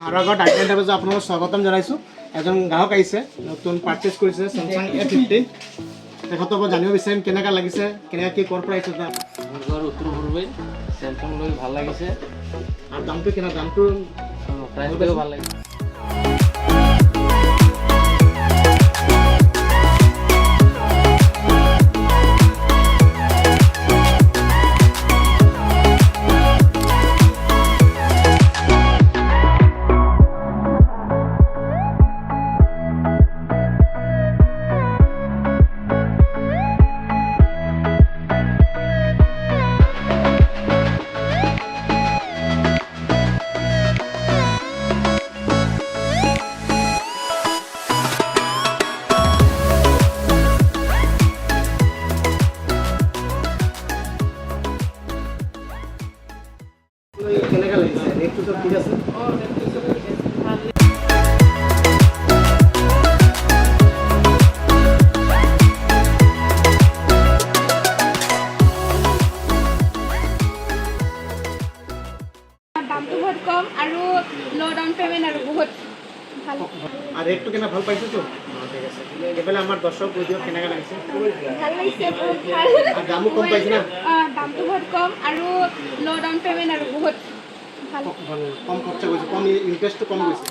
Howraghat Manik Cha আপোনালোকক স্বাগতম জনাইছো। এজন গ্ৰাহক আহিছে, নতুন পাৰচেজ কৰিছে Samsung A15। তেখেতক জানিব বিচাৰিম কেনেকা লাগিছে, কেনেকা কি কৰ পৰা আহিছে তা। মোৰ উত্তৰ পূৰ্বই Samsung লৈ ভাল লাগিছে আৰু দামটো কেনে, দামটো প্ৰাইচটো ভাল লাগিছে। কেনেকা লাগিছে, ৰেটটো সব ঠিক আছে? দামটো বহুত কম আৰু লো ডাউন পেমেন্ট আৰু বহুত ভাল। আর রেটটো কেনা ভাল পাইছো তো? ঠিক আছে। এবেলে আমার দর্শক ভিডিও কেনেকা লাগিছে? ভাল লাগিছে, বহুত ভাল। আর দামও কম পাইছে না? দামটো বহুত কম আৰু লো ডাউন পেমেন্ট আৰু বহুত ভাল। কম খৰচা কৰিছে, কম ইন্টাৰেস্টটো কম গৈছে।